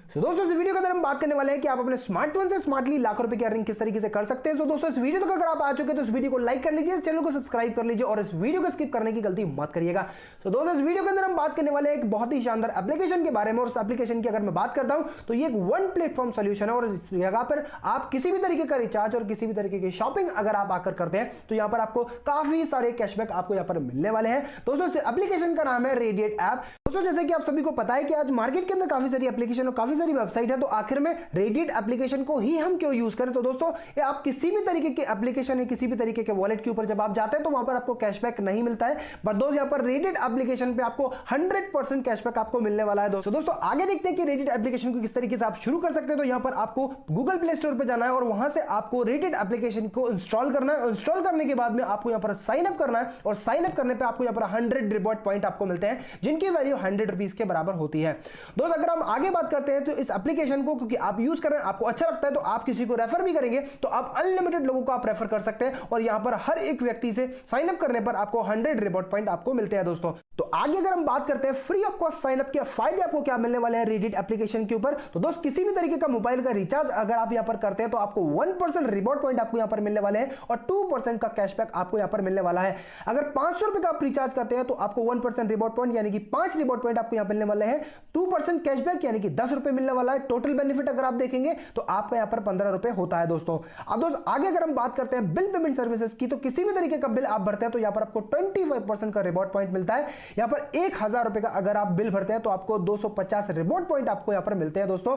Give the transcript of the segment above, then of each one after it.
तो दोस्तों इस वीडियो के अंदर हम बात करने वाले हैं कि आप अपने स्मार्टफोन से स्मार्टली लाखों रुपए की अर्निंग किस तरीके से कर सकते हैं। तो दोस्तों इस वीडियो तक अगर आप आ चुके हैं तो इस वीडियो को लाइक कर लीजिए, इस चैनल को सब्सक्राइब कर लीजिए और इस वीडियो को स्किप करने की गलती मत करिएगा। तो दोस्तों इस वीडियो के अंदर हम बात करने वाले हैं एक बहुत ही शानदार एप्लीकेशन के बारे में, और उस एप्लीकेशन की अगर मैं बात करता हूं तो ये एक वन प्लेटफॉर्म सोल्यूशन है और इस जगह पर आप किसी भी तरीके का रिचार्ज और किसी भी तरीके की शॉपिंग अगर आप आकर करते हैं तो यहां पर आपको काफी सारे कैशबैक आपको यहां पर मिलने वाले हैं। दोस्तों इस एप्लीकेशन का नाम है रेडिएट ऐप। दोस्तों जैसे कि आप सभी को पता है कि आज मार्केट के अंदर काफी सारी एप्लीकेशन और काफी सारी वेबसाइट है, तो आखिर में रेडिएट एप्लीकेशन को ही हम क्यों यूज करें। तो दोस्तों ये आप किसी भी तरीके के एप्लीकेशन है, किसी भी तरीके के वॉलेट के ऊपर जब आप जाते हैं तो वहां पर आपको कैशबैक नहीं मिलता है, बट दोस्तों यहां पर रेडिएट एप्लीकेशन पे आपको 100% कैशबैक आपको मिलने वाला है। दोस्तों आगे देखते हैं कि रेडिएट एप्लीकेशन को किस तरीके से आप शुरू कर सकते हैं। तो यहां पर आपको गूगल प्ले स्टोर पर जाना है और वहां से आपको रेडिएट एप्लीकेशन को इंस्टॉल करना है। इंस्टॉल करने के बाद में आपको यहां पर साइन अप करना है और साइन अप करने पे आपको यहां पर 100 रिवॉर्ड पॉइंट आपको मिलते हैं, जिनकी वैल्यू 100 रुपीज के बराबर होती है। दोस्तों अगर हम आगे बात करते हैं तो इस एप्लीकेशन को क्योंकि आप यूज कर रहे हैं, आपको अच्छा लगता है, तो आप किसी को रेफर भी करेंगे तो आप अनलिमिटेड लोगों को आप रेफर कर सकते हैं और यहां पर हर एक व्यक्ति से साइन अप करने पर आपको 100 रिवॉर्ड पॉइंट आपको मिलते हैं। दोस्तों तो आगे अगर हम बात करते हैं free of cost sign up के फायदे आपको क्या मिलने वाले हैं रेडिएट एप्लीकेशन के ऊपर, तो दोस्त किसी भी तरीके का मोबाइल का रिचार्ज अगर आप यहां पर करते हैं तो आपको 1% रिवॉर्ड पॉइंट आपको यहां पर मिलने वाले हैं और 2% का कैशबैक आपको यहां पर मिलने वाला है। अगर 500 रुपए का आप रिचार्ज करते हैं तो आपको 1% रिवॉर्ड पॉइंट यानी कि 5 रिवॉर्ड पॉइंट आपको यहां मिलने वाले हैं, 2% कैशबैक यानी कि 10 रुपए मिलने वाला है। टोटल बेनिफिट अगर आप देखेंगे तो आपका यहां पर 15 रुपए होता है। दोस्तों अब दोस्त आगे अगर हम बात करते हैं बिल पेमेंट सर्विसेज की, तो किसी भी तरीके का बिल आप भरते हैं तो यहां पर आपको 25% का रिवॉर्ड पॉइंट मिलता है। यहां पर 1000 रुपए का अगर आप बिल भरते हैं तो आपको 250 रिवॉर्ड पॉइंट आपको यहां पर मिलते हैं। दोस्तों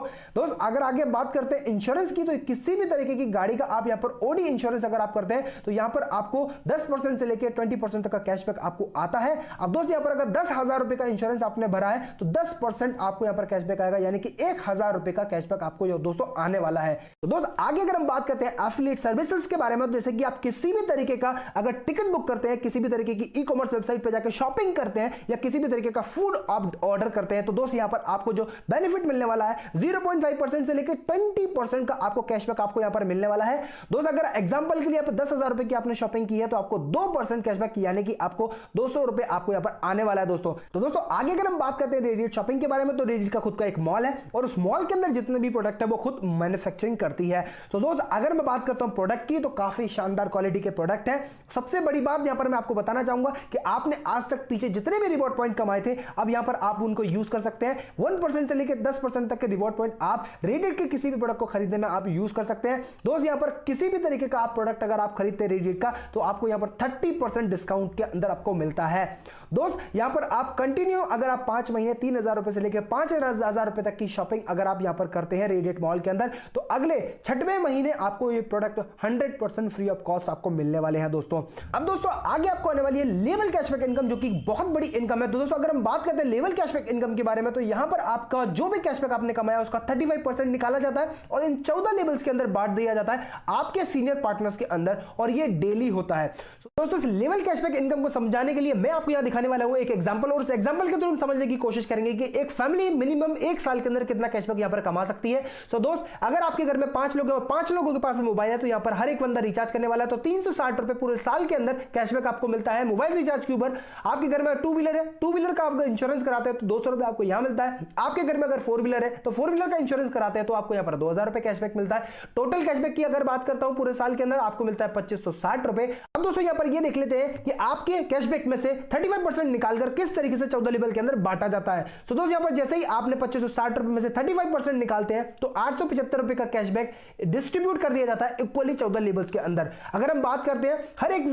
अगर आगे बात करते हैं इंश्योरेंस की, तो किसी भी तरीके की गाड़ी का आप यहां पर ओडी इंश्योरेंस अगर आप करते हैं तो यहां पर आपको 10% से लेकर 20% तक का कैशबैक आपको आता है। अब दोस्त यहां पर अगर 10,000 रुपए का इंश्योरेंस आपने भरा है तो 10% आपको यहां पर कैशबैक आएगा, यानी कि 1000 रुपए का कैशबैक आपको दोस्तों आने वाला है। तो दोस्त आगे अगर हम बात करते हैं एफिलिएट सर्विसेज के बारे में, तो जैसे कि आप किसी भी तरीके का अगर टिकट बुक करते हैं, किसी भी तरीके की ई कॉमर्स वेबसाइट पर जाकर शॉपिंग करते हैं या किसी भी तरीके का फूड आप ऑर्डर करते हैं, तो दोस्त यहां पर आपको जो बेनिफिट मिलने वाला है 0.5% से लेकर 20% का आपको कैशबैक आपको यहां पर मिलने वाला है। दोस्त अगर एग्जांपल के लिए 10,000 रुपए की आपने शॉपिंग की है तो आपको 2% कैशबैक यानी कि आपको 200 रुपए आपको यहां पर आने वाला है। दोस्तों तो दोस्तों आगे अगर हम बात करते हैं रेडिएट शॉपिंग के बारे में, तो रेडिएट का खुद का एक मॉल है और उस मॉल के अंदर जितने भी प्रोडक्ट है वो खुद मैन्युफैक्चरिंग करती है। तो दोस्त अगर मैं बात करता हूं प्रोडक्ट की, तो काफी शानदार क्वालिटी के प्रोडक्ट है। सबसे बड़ी बात यहां पर मैं आपको बताना चाहूंगा कि आपने आज तक पीछे जितने भी रिवॉर्ड पॉइंट कमाए थे, अब यहां पर आप उनको यूज कर सकते हैं। 1% से लेकर 10% तक के रिवॉर्ड पॉइंट आप रेडिएट के किसी भी प्रोडक्ट को खरीदने में आप यूज कर सकते हैं। दोस्त यहां पर किसी भी तरीके का आप प्रोडक्ट अगर आप खरीदते हैं रेडिएट का, तो आपको यहां पर 30% डिस्काउंट के अंदर आपको मिलता है। दोस्त यहां पर आप कंटिन्यू अगर आप 5 महीने 3,000 रुपए से लेकर 5,000 रुपए तक की शॉपिंग अगर आप यहां पर करते हैं रेडिएट मॉल के अंदर, तो अगले 6वें महीने आपको ये प्रोडक्ट 100% फ्री ऑफ कॉस्ट आपको मिलने वाले हैं। दोस्तों अब दोस्तों आगे आपको आने वाली है लेवल कैशबैक इनकम, जो कि बहुत बड़ी इनकम है। तो दोस्तों अगर हम बात करते हैं लेवल कैशबैक इनकम के बारे में, तो यहां पर आपका जो भी कैशबैक आपने कमाया उसका 35% निकाला जाता है और इन 14 लेवल्स के अंदर बांट दिया जाता है आपके सीनियर पार्टनर्स के अंदर, और ये डेली होता है। दोस्तों इस लेवल कैशबैक इनकम को समझाने के लिए मैं आपको यहां दिखाने वाला हूं एक एग्जांपल, और उस एग्जांपल के थ्रू हम समझने की कोशिश करेंगे कि एक फैमिली मिनिमम 1 साल के अंदर कितना कैशबैक यहां पर कमा सकती है। सो दोस्त अगर आपके घर में 5 लोग हैं और 5 लोगों के पास मोबाइल है, तो यहां पर हर एक बंदा रिचार्ज करने वाला है, तो 360 रुपए पूरे साल के अंदर कैशबैक आपको मिलता है मोबाइल रिचार्ज के ऊपर। आपके घर में 2 व्हीलर है, 2 व्हीलर का आपका इंश्योरेंस कराते हैं तो 200 रुपए आपको यहां मिलता है। आपके घर में अगर 4 व्हीलर है तो 4 व्हीलर का इंश्योरेंस कराते हैं तो आपको यहां पर 2000 रुपए कैशबैक मिलता है। टोटल कैशबैक की अगर बात करता हूं पूरे साल के अंदर आपको मिलता है 2560 रुपए। अब दोस्तों यहां पर ये देख लेते हैं कि आपके कैशबैक में से 35% निकालकर किस तरीके से 14 लेवल के अंदर बांटा जाता है। तो दोस्तों यहां पर जैसे ही आपने 2560 रुपए में से 35% निकालते हैं तो 875 रुपए का कैशबैक डिस्ट्रीब्यूट कर दिया जाता है इक्वली 14 लेवल्स के अंदर। अगर हम बात करते हैं हर एक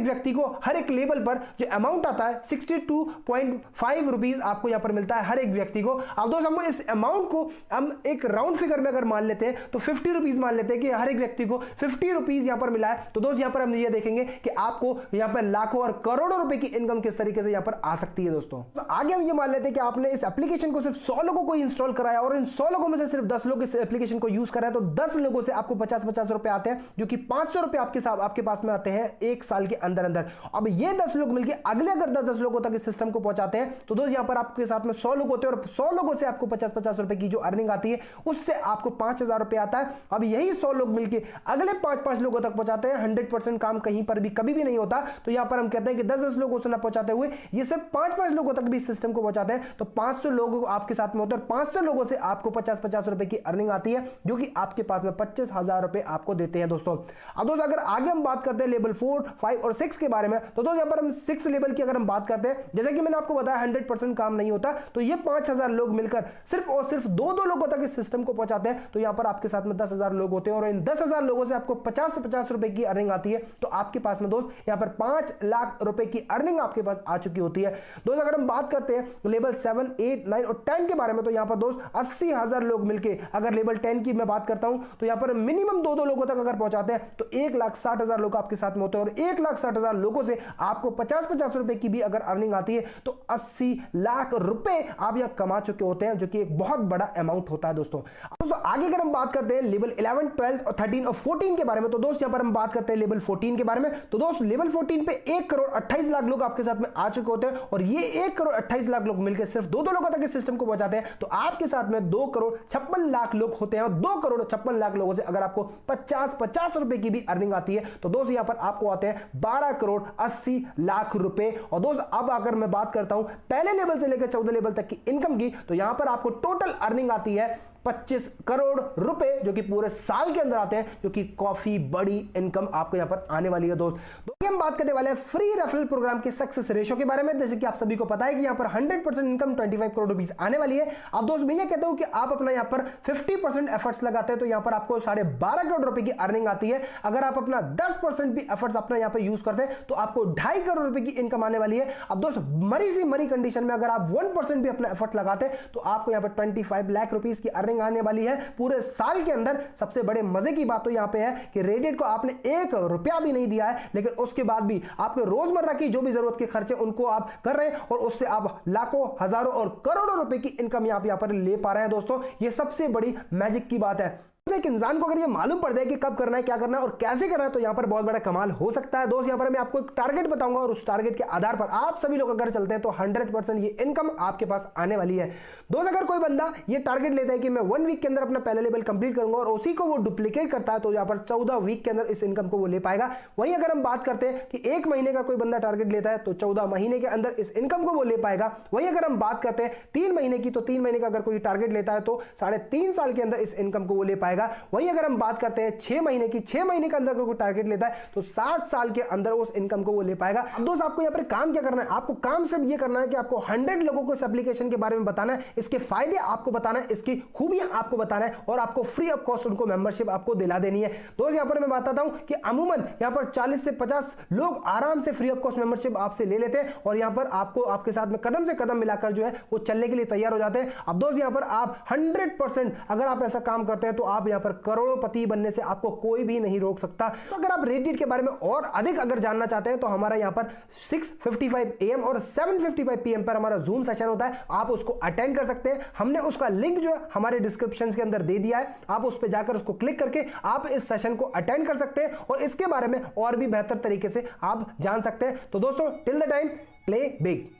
व्यक्ति को हर एक लेवल पर जो अमाउंट आता है 62.5 रुपीज आपको यहां पर मिलता है हर एक व्यक्ति को। अब दोस्तों हम इस अमाउंट को हम एक राउंड फिगर में अगर मान लेते हैं तो 50 रुपीज मान लेते हैं कि हर एक व्यक्ति को 50 रुपीज यहां पर मिला है। तो दोस्त यहां पर हम ये देखेंगे कि आपको यहां पर लाखों और करोड़ों रुपए की इनकम किस तरीके से यहां पर आ सकती है। दोस्तों तो आगे हम ये मान लेते हैं कि आपने इस एप्लीकेशन को सिर्फ 100 लोगों को इंस्टॉल कराया और इन 100 लोगों में से सिर्फ 10 लोग इस एप्लीकेशन को यूज कर रहे हैं, तो 10 लोगों से आपको 50-50 रुपए आते हैं, जो कि 500 रुपए आपके पास में आते हैं 1 साल के अंदर अंदर। अब ये 10 लोग मिलकर अगले अगर 10 लोगों को लोगों तक इस सिस्टम को पहुंचाते हैं तो दोस्त यहां पर आपके साथ में 100 लोग होते हैं और 100 लोगों से आपको 50-50 रुपए की जो अर्निंग आती है उससे आपको 5,000 रुपए आता है। अब यही 100 लोग मिलकर अगले 5-5 लोगों तक पहुंचाते हैं। 100% काम कहीं पर भी कभी भी नहीं होता, तो यहां पर हम कहते हैं कि 10-10 लोगों से ना पहुंचाते हुए ये सिर्फ 5-5 लोगों तक भी इस सिस्टम को पहुंचाते हैं, तो 500 लोग आपके साथ में होते हैं और 500 लोगों से आपको 50-50 रुपए की अर्निंग आती है, जो कि आपके पास में 25,000 रुपए आपको देते हैं दोस्तों। अब दोस्तों अगर आगे हम बात करते हैं लेवल 4, 5 और 6 के बारे में, तो दोस्तों यहां पर हम 6 लेवल की अगर हम बात करते हैं, जैसे कि मैंने आपको बताया 100% काम नहीं होता, तो ये 5,000 लोग मिलकर सिर्फ और सिर्फ 2-2 लोगों तक इस सिस्टम को पहुंचाते हैं, तो यहां पर आपके साथ में 10,000 लोग होते हैं और इन 10,000 लोगों से आपको 50 से 50 रुपए की अर्निंग आती है, तो आपके पास में दोस्त यहां पर 5 लाख रुपए की अर्निंग आपके पास आ चुकी होती है। दोस्त अगर हम बात करते हैं लेवल 7, 8, 9 और 10 के बारे में, तो यहां पर दोस्त 80,000 लोग मिलकर, अगर लेवल 10 की मैं बात करता हूं तो यहां पर मिनिमम 2-2 लोगों तक अगर पहुंचाते हैं तो 1,60,000 लोग आपके साथ में होते हैं और 1,60,000 लोगों से आपको 50-50 रुपए की भी अगर अर्निंग आती है तो 80 लाख रुपए आप यहां कमा चुके होते हैं, जो कि एक बहुत बड़ा अमाउंट होता है दोस्तों। आगे अगर हम बात करते हैं लेवल 11, 12 और 13 और 14 के बारे में, तो दोस्त यहां पर हम बात करते हैं लेवल 14 के बारे में, तो दोस्त लेवल 14 पे 1,28,00,000 लोग आपके साथ में आ चुके होते हैं और ये 1,28,00,000 लोग मिलकर सिर्फ 2-2 लोगों तक इस सिस्टम को पहुंचाते हैं, तो आपके साथ में 2,56,00,000 लोग होते हैं और 2,56,00,000 लोगों से अगर आपको 50-50 रुपए की भी अर्निंग आती है, तो दोस्त यहां पर आपको आते हैं 12,80,00,000 रुपए। और दोस्त अब अगर मैं बात करता हूं पहले लेवल से लेकर 14 लेवल तक की इनकम की, तो यहां पर आपको टोटल अर्निंग आती है 25 करोड़ रुपए, जो कि पूरे साल के अंदर आते हैं, जो कि काफी बड़ी इनकम आपको यहां पर आने वाली है दोस्त। हम बात करने वाले हैं फ्री रेफरल प्रोग्राम के सक्सेस रेशियो के बारे में। जैसे कि आप सभी को पता है कि यहां पर 100% इनकम 25 करोड़ रुपीस आने वाली है। अब दोस्त मैं ये कहता हूं कि आप अपना यहां पर 50% एफर्ट्स लगाते हैं तो यहां पर आपको 12.5 करोड़ रुपए की अर्निंग आती है। अगर आप अपना 10% भी एफर्ट्स अपना यहां पर यूज करते हैं तो आपको 2.5 करोड़ रुपए की इनकम आने वाली है। अब दोस्त मरी सी मरी कंडीशन में अगर आप 1% भी अपना एफर्ट लगाते हैं तो आपको यहां पर 25 लाख रुपीस की अर्निंग आने वाली है पूरे साल के अंदर। सबसे बड़े मजे की बात तो यहां पे है कि रेडिट को आपने 1 रुपया भी नहीं दिया है, लेकिन उसके बाद भी आपके रोजमर्रा की जो भी जरूरत के खर्चे उनको आप कर रहे हैं और उससे आप लाखों, हजारों और करोड़ों रुपए की इनकम यहां पर ले पा रहे हैं दोस्तों। ये सबसे बड़ी मैजिक की बात है। एक इंसान को अगर ये मालूम पड़ जाए कि कब करना है, क्या करना है और कैसे करना है, तो यहां पर बहुत बड़ा कमाल हो सकता है दोस्त। यहां पर मैं आपको एक टारगेट बताऊंगा और उस टारगेट के आधार पर आप सभी लोग अगर चलते हैं तो 100% ये इनकम आपके पास आने वाली है दोस्त। अगर कोई बंदा ये टारगेट लेता है कि मैं 1 वीक के अंदर अपना पहला लेवल कंप्लीट करूंगा और उसी को वो डुप्लीकेट करता है, तो यहां पर 14 वीक के अंदर इस इनकम को वो ले पाएगा। वहीं अगर हम बात करते हैं कि 1 महीने का कोई बंदा टारगेट लेता है तो 14 महीने के अंदर इस इनकम को वो ले पाएगा। वहीं अगर हम बात करते हैं 3 महीने की, तो 3 महीने का अगर कोई टारगेट लेता है तो 3.5 साल के अंदर इस इनकम को वो ले पाएगा। वहीं अगर हम बात करते हैं 6 महीने की, 6 महीने के अंदर कोई टारगेट लेता है तो 7 साल के अंदर उस इनकम को वो ले पाएगा। अब दोस्त आपको यहां पर काम क्या करना है, आपको काम सिर्फ ये करना है कि आपको 100 लोगों को इस एप्लीकेशन के बारे में बताना है, इसके फायदे आपको बताना है, इसकी खूबियां आपको बताना है और आपको फ्री ऑफ कॉस्ट उनको मेंबरशिप आपको दिला देनी है दोस्त। यहां पर मैं बताता हूं कि अमूमन यहां पर 40 से 50 लोग आराम से फ्री ऑफ कॉस्ट मेंबरशिप आपसे ले लेते हैं और यहां पर आपको आपके साथ में कदम से कदम मिलाकर जो है वो चलने के लिए तैयार हो जाते हैं। अब दोस्त यहां पर आप 100% अगर आप ऐसा काम करते हैं तो आप यहां पर करोड़पति बनने से आपको कोई भी नहीं रोक सकता। तो अगर आप रेडिट के बारे में और अधिक अगर जानना चाहते हैं तो हमारा यहां पर 6:55 AM और 7:55 PM पर हमारा जूम सेशन होता है, आप उसको अटेंड कर सकते हैं। हमने उसका लिंक जो है हमारे डिस्क्रिप्शन के अंदर दे दिया है, आप उस पर जाकर उसको क्लिक करके आप इस सेशन को अटेंड कर सकते हैं और इसके बारे में और भी बेहतर तरीके से आप जान सकते हैं। तो दोस्तों till the time play big.